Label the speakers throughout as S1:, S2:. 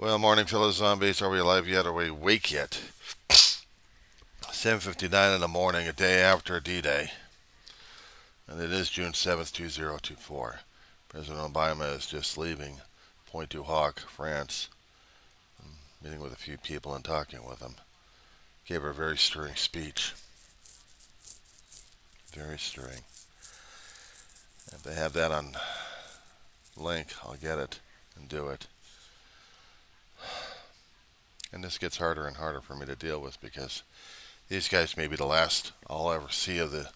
S1: Well, morning, fellow zombies. Are we alive yet? Are we awake yet? 7:59 in the morning, a day after D-Day, and it is June 7th, 2024. President Obama is just leaving Pointe du Hoc, France, meeting with a few people and talking with them. Gave her a very stirring speech. Very stirring. If they have that on link, I'll get it and do it. And this gets harder and harder for me to deal with because these guys may be the last I'll ever see of the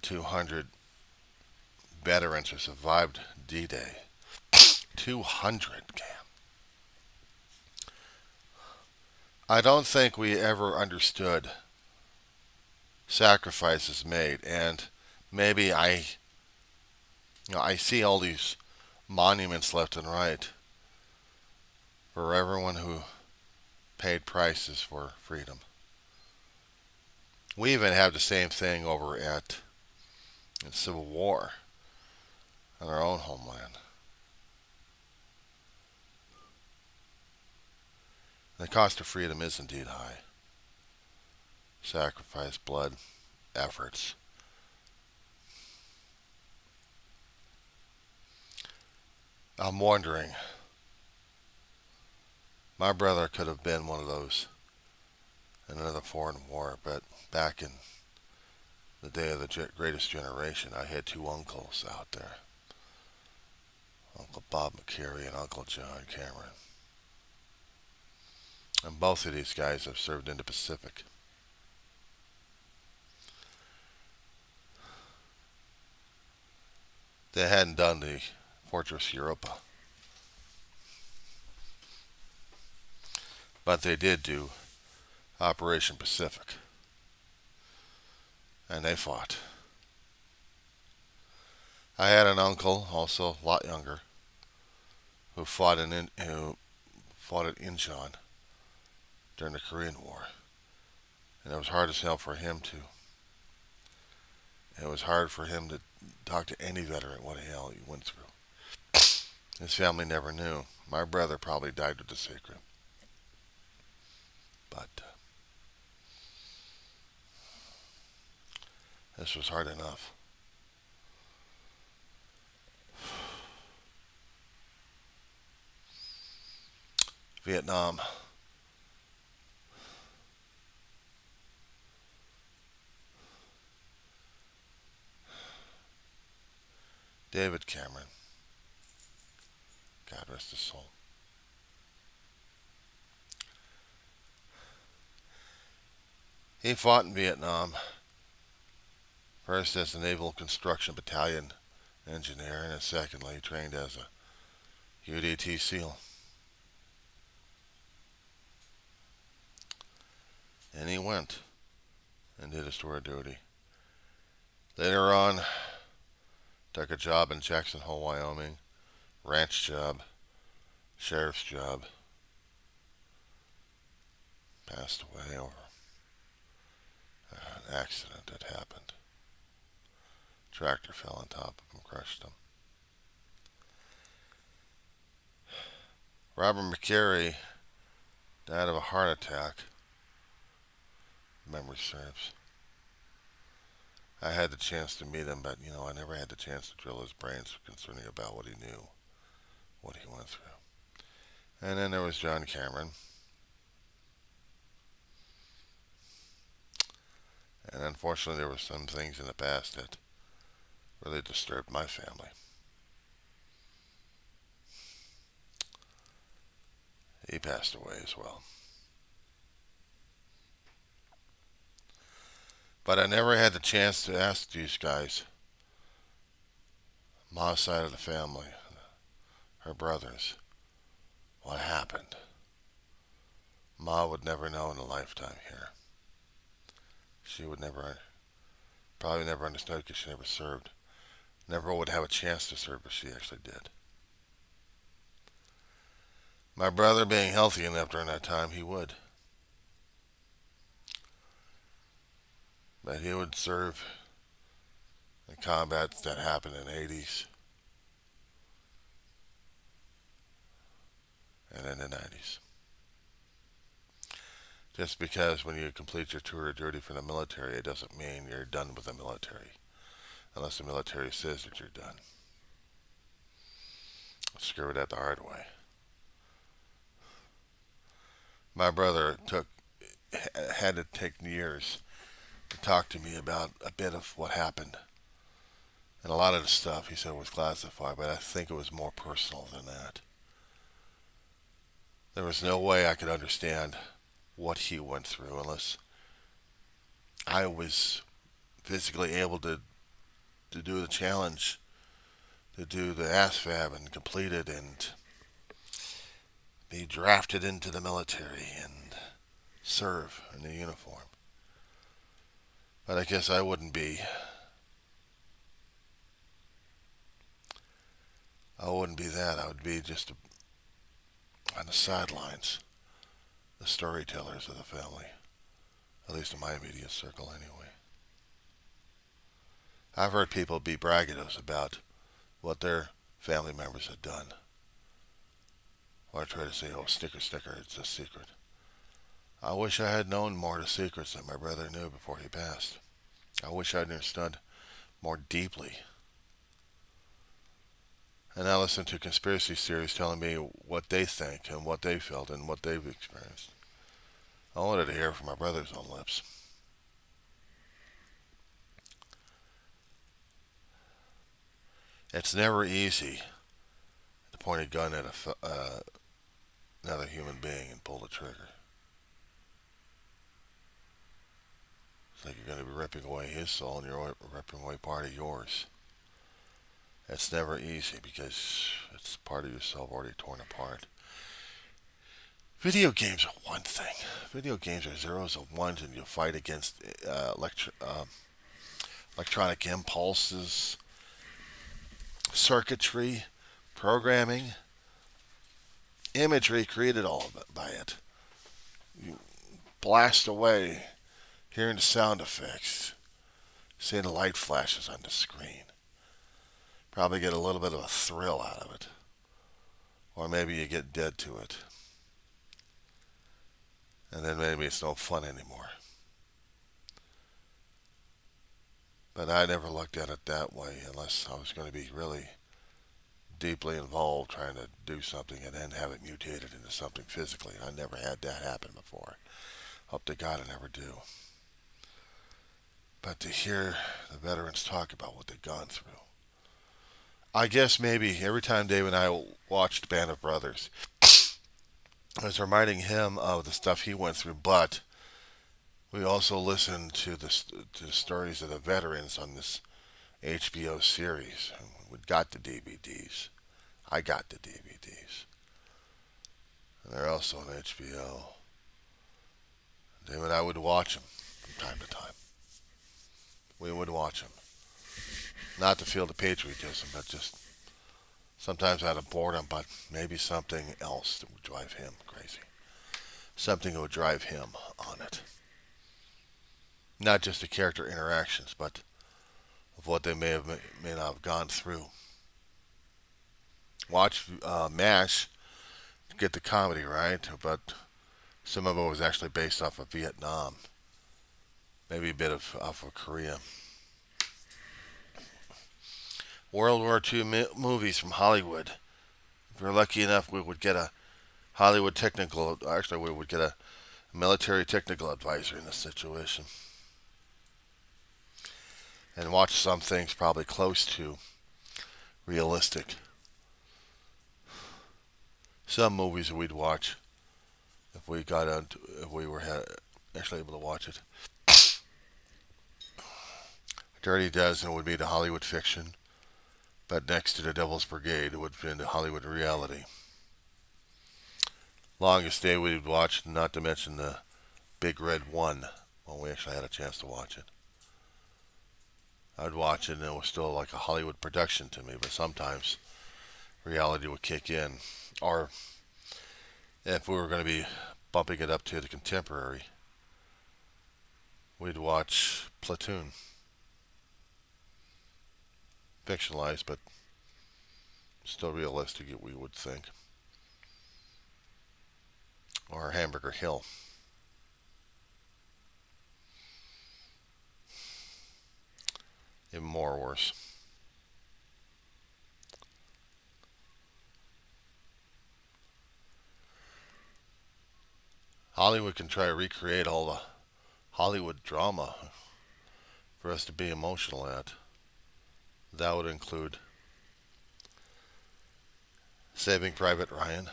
S1: 200 veterans who survived D-Day. 200, Cam. I don't think we ever understood sacrifices made, and maybe I see all these monuments left and right for everyone who paid prices for freedom. We even have the same thing over at the Civil War in our own homeland. The cost of freedom is indeed high. Sacrifice, blood, efforts. I'm wondering, my brother could have been one of those in another foreign war, but back in the day of the greatest generation, I had two uncles out there, Uncle Bob McCary and Uncle John Cameron. And both of these guys have served in the Pacific. They hadn't done the Fortress Europa, but they did do Operation Pacific, and they fought. I had an uncle, also a lot younger, who fought at Incheon during the Korean War, and it was hard as hell for him to. It was hard for him to talk to any veteran what the hell he went through. His family never knew. My brother probably died with the secret, but this was hard enough. Vietnam. David Cameron. God rest his soul. He fought in Vietnam, first as a Naval Construction Battalion engineer, and secondly trained as a UDT SEAL. And he went and did his tour of duty. Later on, took a job in Jackson Hole, Wyoming, ranch job, sheriff's job. Passed away over an accident that happened. Tractor fell on top of him, crushed him. Robert McCary died of a heart attack. Memory serves. I had the chance to meet him, but I never had the chance to drill his brains concerning about what he knew, what he went through. And then there was John Cameron. And unfortunately, there were some things in the past that really disturbed my family. He passed away as well. But I never had the chance to ask these guys, Ma's side of the family, her brothers, what happened. Ma would never know in a lifetime here. She would probably never understood because she never served. Never would have a chance to serve, but she actually did. My brother, being healthy enough during that time, he would. But he would serve in combats that happened in the 80s Just because when you complete your tour of duty for the military, it doesn't mean you're done with the military. Unless the military says that you're done. Screw that the hard way. My brother had to take years to talk to me about a bit of what happened. And a lot of the stuff he said was classified, but I think it was more personal than that. There was no way I could understand what he went through unless I was physically able to do the challenge, to do the ASVAB and complete it and be drafted into the military and serve in the uniform. But I guess I wouldn't be. I wouldn't be that. I would be just on the sidelines, the storytellers of the family, at least in my immediate circle anyway. I've heard people be braggadocious about what their family members had done. Or try to say, oh, sticker, it's a secret. I wish I had known more of the secrets that my brother knew before he passed. I wish I understood more deeply. And I listen to conspiracy theories telling me what they think and what they felt and what they've experienced. I wanted to hear from my brother's own lips. It's never easy to point a gun at another human being and pull the trigger. It's like you're going to be ripping away his soul and you're ripping away part of yours. It's never easy because it's part of yourself already torn apart. Video games are one thing. Video games are zeros and ones, and you fight against electronic impulses, circuitry, programming, imagery created all by it. You blast away, hearing the sound effects, seeing the light flashes on the screen. Probably get a little bit of a thrill out of it. Or maybe you get dead to it. And then maybe it's no fun anymore. But I never looked at it that way unless I was going to be really deeply involved trying to do something and then have it mutated into something physically. I never had that happen before. Hope to God I never do. But to hear the veterans talk about what they've gone through. I guess maybe every time Dave and I watched Band of Brothers, I was reminding him of the stuff he went through, but we also listened to the stories of the veterans on this HBO series. We got the DVDs. I got the DVDs. And they're also on HBO. Dave and I would watch them from time to time. We would watch them. Not to feel the patriotism, but just sometimes out of boredom, but maybe something else that would drive him crazy. Something that would drive him on it. Not just the character interactions, but of what they may not have gone through. Watch MASH to get the comedy right, but some of it was actually based off of Vietnam. Maybe a bit off of Korea. World War II movies from Hollywood. If we're lucky enough, we would get a Hollywood technical. Actually, we would get a military technical advisor in this situation, and watch some things probably close to realistic. Some movies we'd watch if we got into, if we were actually able to watch it. Dirty Dozen would be the Hollywood fiction, but next to the Devil's Brigade it would be the Hollywood reality. Longest Day we'd watch, not to mention the Big Red One, when we actually had a chance to watch it. I'd watch it and it was still like a Hollywood production to me, but sometimes reality would kick in. Or if we were going to be bumping it up to the contemporary, we'd watch Platoon. Fictionalized, but still realistic, we would think. Or Hamburger Hill. even more worse. Hollywood can try to recreate all the Hollywood drama for us to be emotional at. That would include Saving Private Ryan.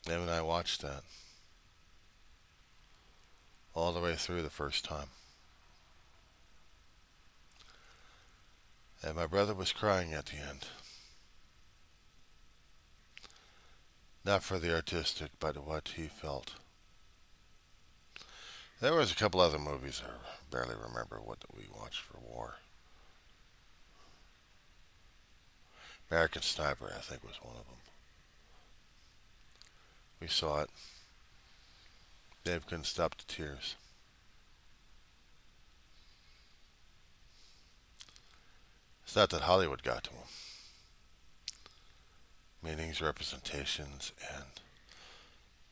S1: Dave and I watched that all the way through the first time. And my brother was crying at the end. Not for the artistic, but what he felt. There was a couple other movies I barely remember what we watched for war. American Sniper, I think, was one of them. We saw it. Dave couldn't stop the tears. It's not that Hollywood got to him. Meanings, representations, and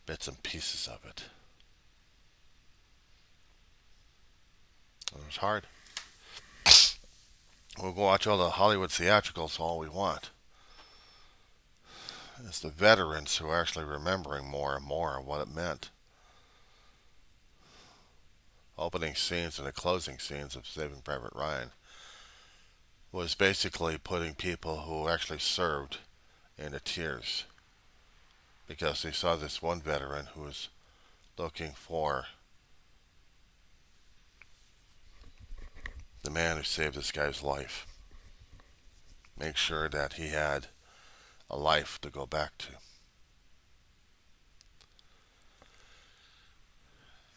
S1: bits and pieces of it. It was hard. We'll go watch all the Hollywood theatricals all we want. It's the veterans who are actually remembering more and more what it meant. Opening scenes and the closing scenes of Saving Private Ryan was basically putting people who actually served into tears because they saw this one veteran who was looking for the man who saved this guy's life. Make sure that he had a life to go back to.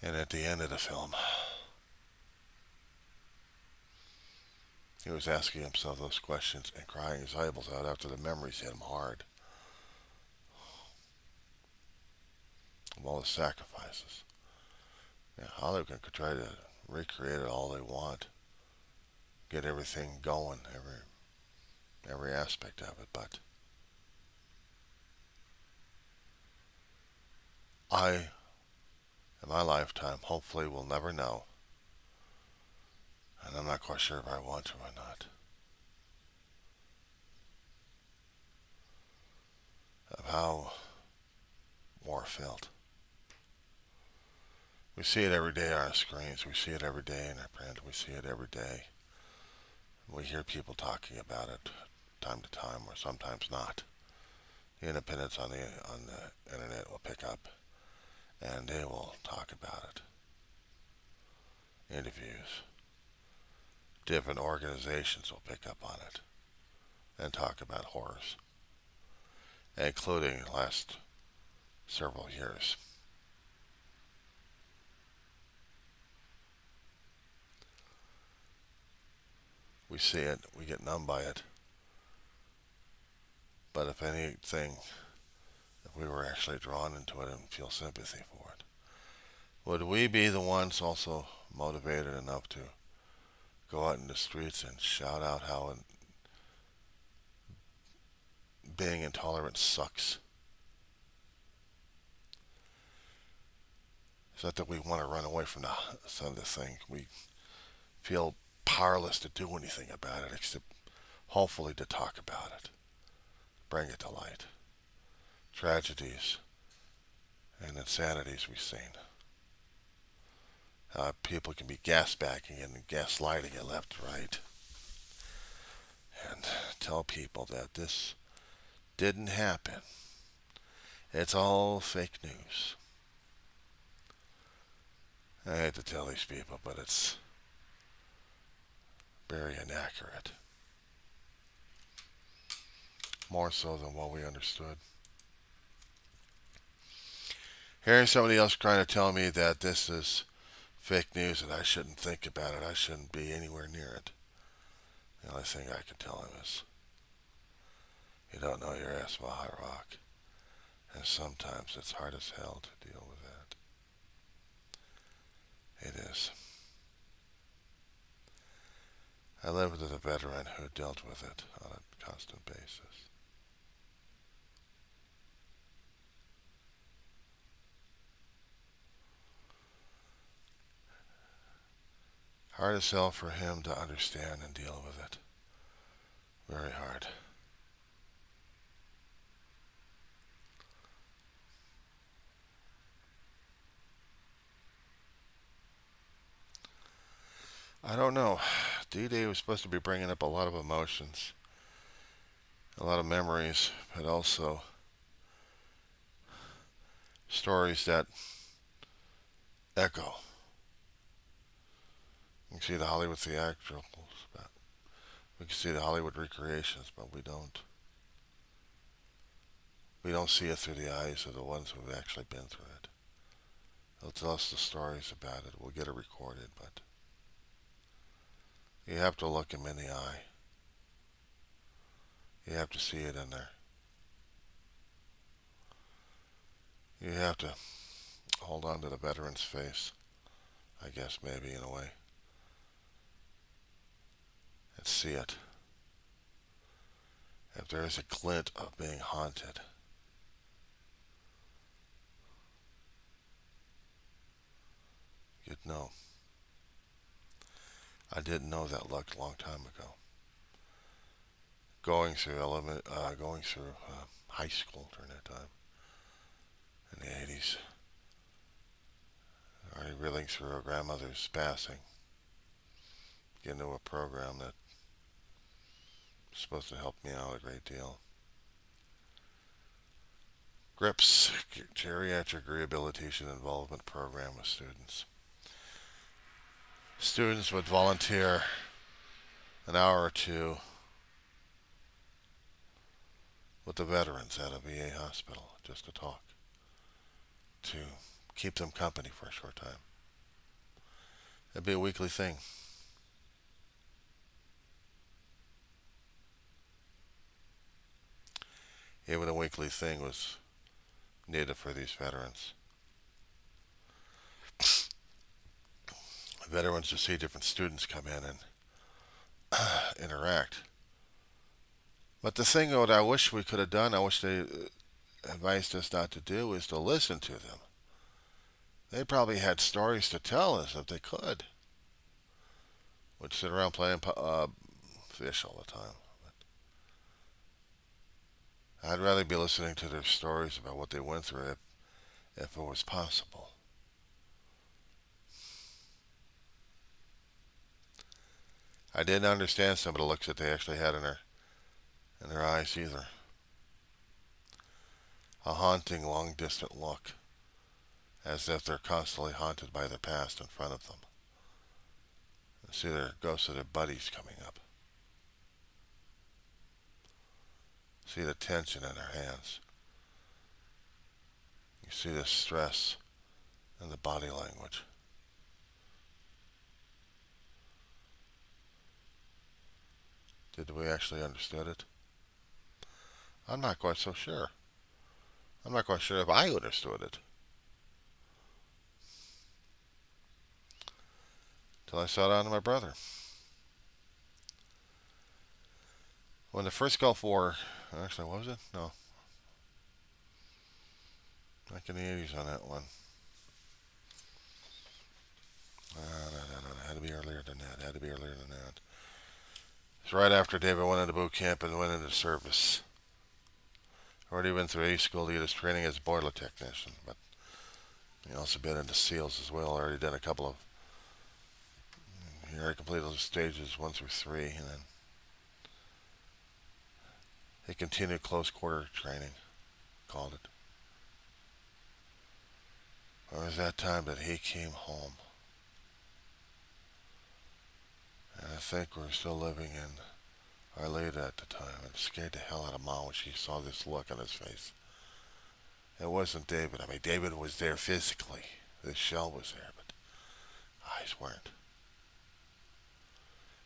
S1: And at the end of the film, he was asking himself those questions and crying his eyeballs out after the memories hit him hard of all the sacrifices. Yeah, Hollywood can try to recreate it all they want, get everything going, every aspect of it, but I, in my lifetime, hopefully will never know, and I'm not quite sure if I want to or not, of how war felt. We see it every day on our screens. We see it every day in our print. We see it every day. We hear people talking about it time to time, or sometimes not. The independents on the internet will pick up, and they will talk about it. Interviews. Different organizations will pick up on it and talk about horrors, including the last several years. We see it, we get numb by it. But if anything, if we were actually drawn into it and feel sympathy for it, would we be the ones also motivated enough to go out in the streets and shout out how being intolerant sucks? It's not that we want to run away from some of the things. We feel powerless to do anything about it except hopefully to talk about it, bring it to light. Tragedies and insanities we've seen. People can be gasbacking and gaslighting it left and right. And tell people that this didn't happen. It's all fake news. I hate to tell these people, but it's very inaccurate. More so than what we understood. Hearing somebody else trying to tell me that this is fake news and I shouldn't think about it, I shouldn't be anywhere near it. The only thing I can tell him is, you don't know your ass about high rock. And sometimes it's hard as hell to deal with that. It is. I lived with a veteran who dealt with it on a constant basis. Hard as hell for him to understand and deal with it. Very hard. I don't know. D-Day was supposed to be bringing up a lot of emotions, a lot of memories, but also stories that echo. You can see the Hollywood theatricals, but we can see the Hollywood recreations, but we don't. We don't see it through the eyes of the ones who've actually been through it. They'll tell us the stories about it. We'll get it recorded, but you have to look him in the eye. You have to see it in there. You have to hold on to the veteran's face, I guess, maybe in a way, and see it. If there is a glint of being haunted, you'd know. I didn't know that look a long time ago. Going through high school during that time in the 80s, already reeling through her grandmother's passing, getting into a program that was supposed to help me out a great deal. GRIPS, Geriatric Rehabilitation Involvement Program with students. Students would volunteer an hour or two with the veterans at a VA hospital just to talk, to keep them company for a short time. It'd be a weekly thing. Even a weekly thing was needed for these veterans. Veterans to see different students come in and interact. But the thing that I wish we could have done, I wish they advised us not to do, is to listen to them. They probably had stories to tell us if they could. Would sit around playing fish all the time. But I'd rather be listening to their stories about what they went through if it was possible. I didn't understand some of the looks that they actually had in their eyes either. A haunting, long distant look, as if they're constantly haunted by their past in front of them. You see their ghosts of their buddies coming up. See the tension in their hands. You see the stress in the body language. Did we actually understood it? I'm not quite so sure. I'm not quite sure if I understood it. Till I saw it on my brother. When the first Gulf War, actually, what was it? No. Back in the 80s on that one. No. Had to be earlier than that. It's right after David went into boot camp and went into service. Already been through A school to get his training as a boiler technician, but he also been into SEALs as well. Already done a couple of. He already completed those stages 1 through 3, and then he continued close quarter training. Called it. It was that time that he came home. And I think we were still living in Arleta at the time. It scared the hell out of Mom when she saw this look on his face. It wasn't David. I mean, David was there physically. This shell was there, but eyes weren't.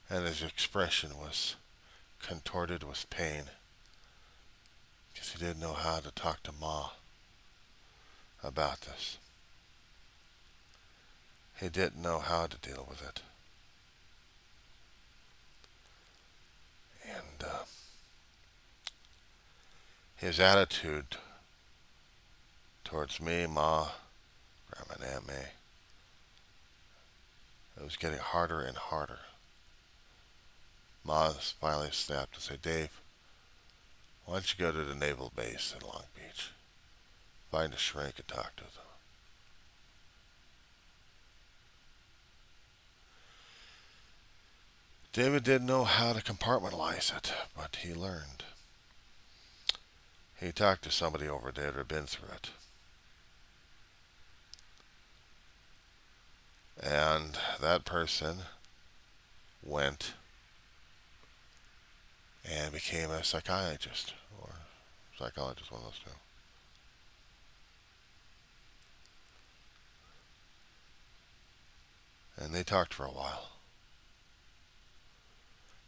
S1: And his expression was contorted with pain because he didn't know how to talk to Ma about this. He didn't know how to deal with it. And his attitude towards me, Ma, Grandma, and Aunt May, was getting harder and harder. Ma finally snapped and said, Dave, why don't you go to the naval base in Long Beach? Find a shrink and talk to them. David didn't know how to compartmentalize it, but he learned. He talked to somebody over there that had been through it. And that person went and became a psychiatrist or psychologist, one of those two. And they talked for a while.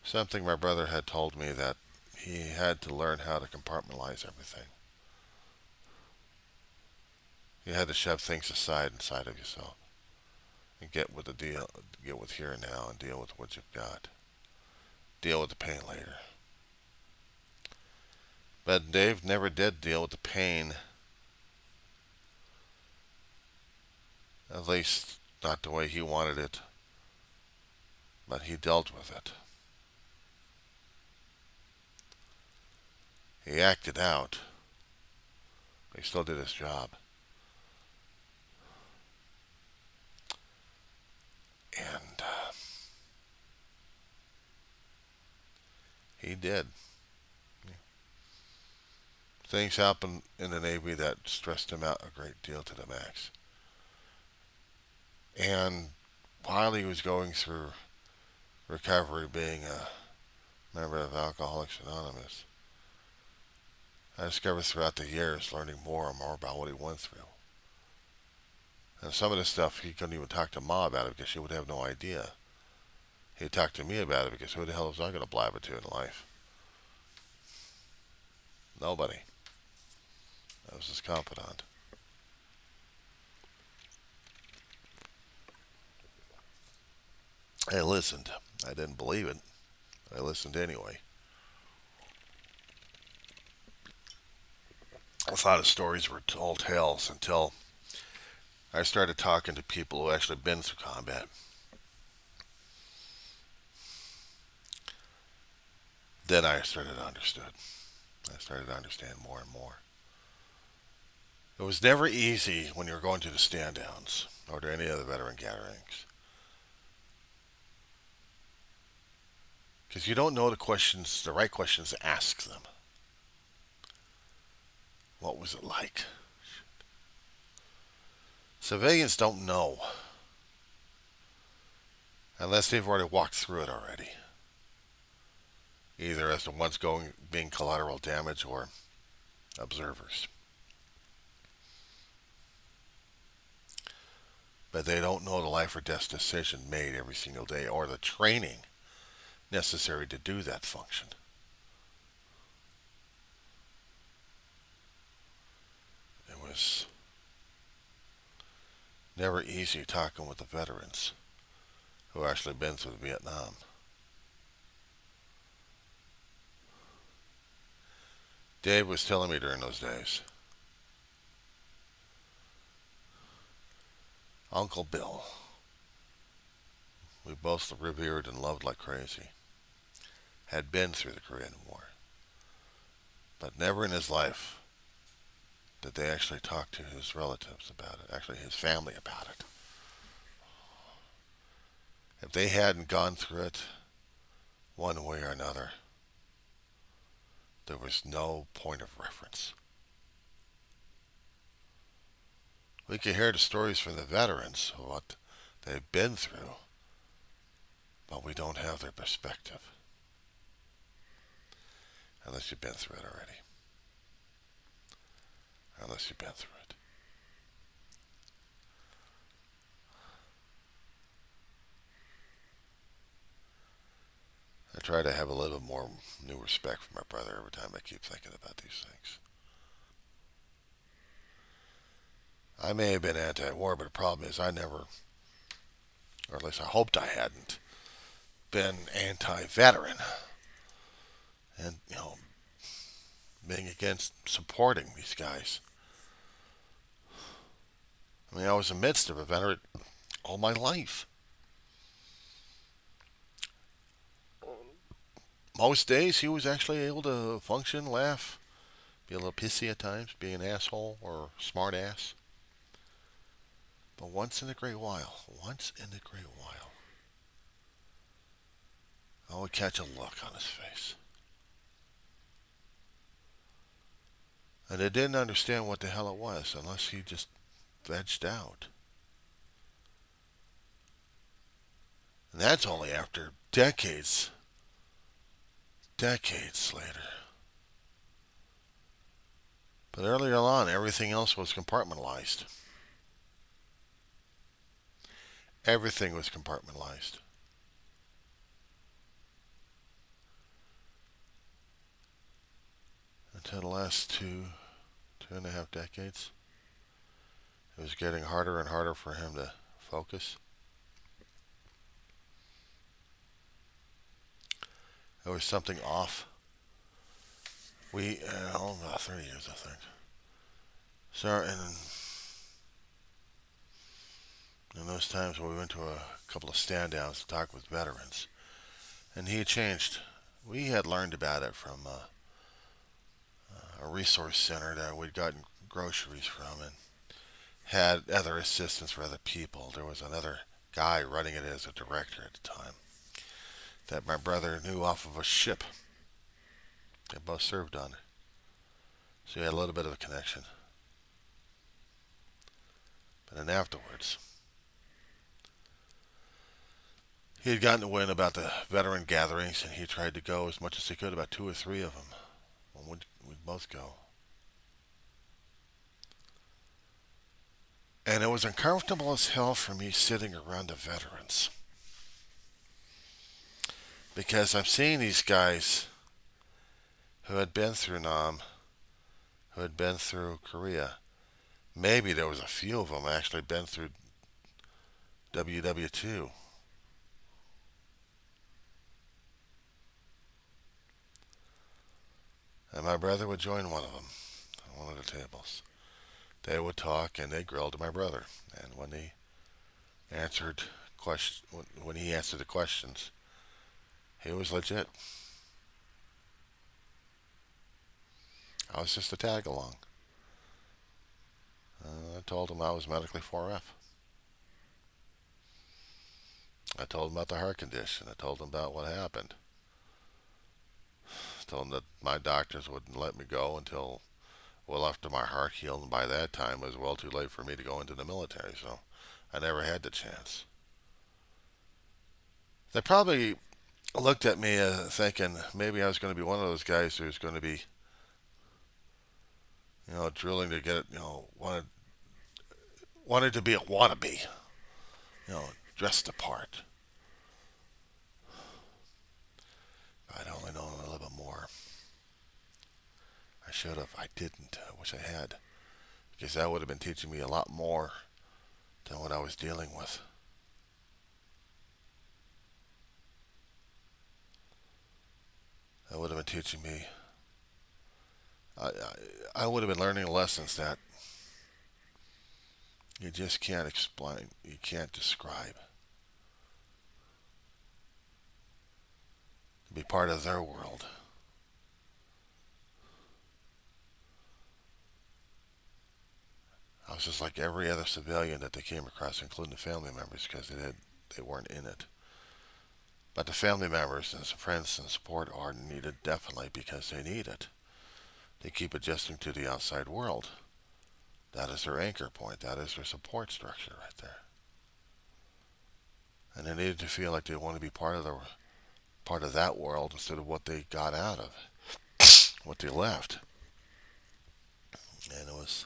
S1: Something my brother had told me that he had to learn how to compartmentalize everything. You had to shove things aside inside of yourself and get with the deal, get with here and now, and deal with what you've got. Deal with the pain later. But Dave never did deal with the pain, at least not the way he wanted it, but he dealt with it. He acted out, but he still did his job. And he did. Things happened in the Navy that stressed him out a great deal to the max. And while he was going through recovery, being a member of Alcoholics Anonymous, I discovered throughout the years, learning more and more about what he went through. And some of the stuff he couldn't even talk to Ma about it because she would have no idea. He'd talk to me about it because who the hell was I going to blab it to in life? Nobody. I was his confidant. I listened. I didn't believe it. I listened anyway. I thought his stories were tall tales until I started talking to people who actually been through combat. Then I started to understand. I started to understand more and more. It was never easy when you were going to the stand downs or to any other veteran gatherings. Because you don't know the right questions to ask them. What was it like? Civilians don't know unless they've already walked through it already. Either as the ones being collateral damage or observers. But they don't know the life or death decision made every single day or the training necessary to do that function. It was never easy talking with the veterans who actually been through Vietnam. Dave was telling me during those days, Uncle Bill, we both revered and loved like crazy, had been through the Korean War. But never in his life did they actually talk to his relatives about it, actually his family about it. If they hadn't gone through it one way or another, there was no point of reference. We could hear the stories from the veterans of what they've been through, but we don't have their perspective. Unless you've been through it already. Unless you've been through it. I try to have a little more new respect for my brother every time I keep thinking about these things. I may have been anti-war, but the problem is I never, or at least I hoped I hadn't, been anti-veteran. And, being against supporting these guys. I mean, I was amidst of a veteran all my life. Most days he was actually able to function, laugh, be a little pissy at times, be an asshole or smart ass. But once in a great while, I would catch a look on his face. And I didn't understand what the hell it was unless he just vegged out. And that's only after decades later. But earlier on, everything else was compartmentalized. Everything was compartmentalized. Until the last two and a half decades, it was getting harder and harder for him to focus. There was something off. About 30 years, I think. So, in those times when we went to a couple of stand downs to talk with veterans, and he had changed. We had learned about it from a resource center that we'd gotten groceries from and had other assistants for other people. There was another guy running it as a director at the time that my brother knew off of a ship they both served on. So he had a little bit of a connection. But then afterwards, he had gotten wind about the veteran gatherings, and he tried to go as much as he could, about two or three of them. We'd both go. And it was uncomfortable as hell for me sitting around the veterans. Because I'm seeing these guys who had been through Nam, who had been through Korea. Maybe there was a few of them actually been through WW2. And my brother would join one of them on one of the tables. They would talk and they grilled my brother. And answered when he answered the questions, he was legit. I was just a tag along. I told him I was medically 4F. I told him about the heart condition. I told him about what happened. I told him that my doctors wouldn't let me go until well after my heart healed, and by that time it was well too late for me to go into the military, so I never had the chance. They probably looked at me thinking maybe I was going to be one of those guys who's going to be, drilling to get, wanted to be a wannabe, dressed the part. If I'd only known a little bit more. I should have. I didn't. I wish I had. Because that would have been teaching me a lot more than what I was dealing with. That would have been teaching me. I would have been learning lessons that you just can't explain. You can't describe. To be part of their world. I was just like every other civilian that they came across, including the family members, because they weren't in it. But the family members and friends and support are needed definitely because they need it. They keep adjusting to the outside world. That is their anchor point. That is their support structure right there. And they needed to feel like they want to be part of that world instead of what they got out of, what they left. And it was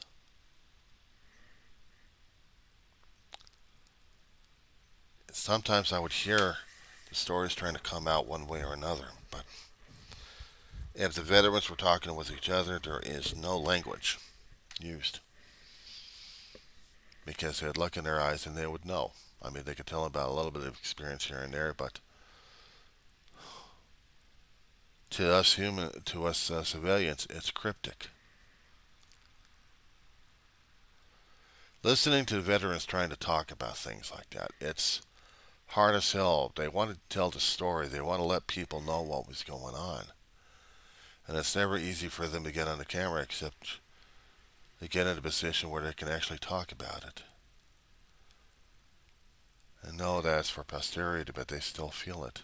S1: sometimes I would hear the stories trying to come out one way or another, but if the veterans were talking with each other, there is no language used because they had look in their eyes and they would know. I mean, they could tell about a little bit of experience here and there, but to us civilians, it's cryptic. Listening to veterans trying to talk about things like that, it's hard as hell. They want to tell the story. They want to let people know what was going on. And it's never easy for them to get on the camera except they get in a position where they can actually talk about it. And know that it's for posterity, but they still feel it.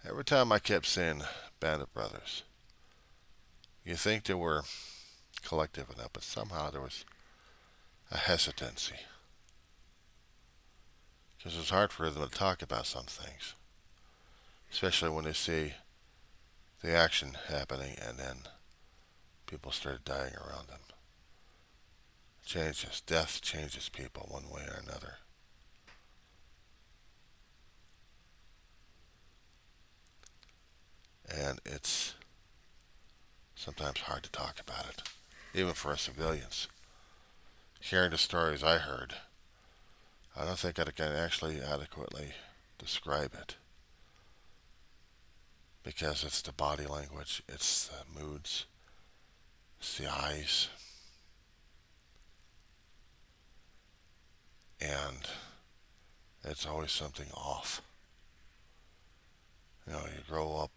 S1: Every time I kept saying Band of Brothers, you think they were collective enough, but somehow there was a hesitancy. Because it's hard for them to talk about some things, especially when they see the action happening and then people started dying around them. Changes. Death changes people one way or another. And it's sometimes hard to talk about it, even for us civilians. Hearing the stories I heard, I don't think I can actually adequately describe it. Because it's the body language, it's the moods, it's the eyes, and it's always something off. You know, you grow up.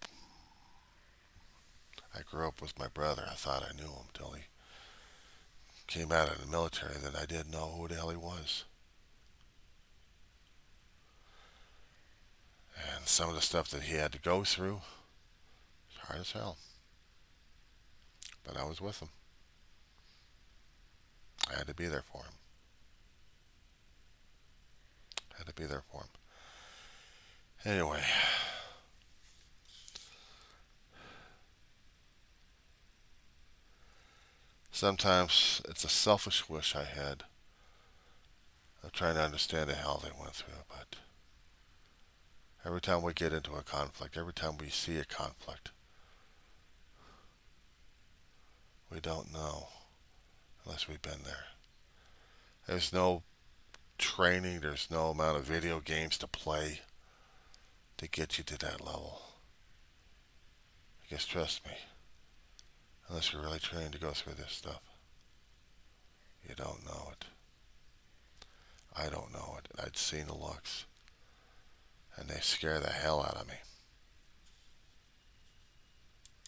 S1: I grew up with my brother. I thought I knew him till he came out of the military. Then I didn't know who the hell he was. And some of the stuff that he had to go through was hard as hell. But I was with him. I had to be there for him. I had to be there for him. Anyway, sometimes it's a selfish wish I had of trying to understand the hell they went through, but every time we get into a conflict, every time we see a conflict, we don't know unless we've been there. There's no training, there's no amount of video games to play to get you to that level. Because trust me, unless you're really trained to go through this stuff, you don't know it. I don't know it. I'd seen the looks, and they scare the hell out of me.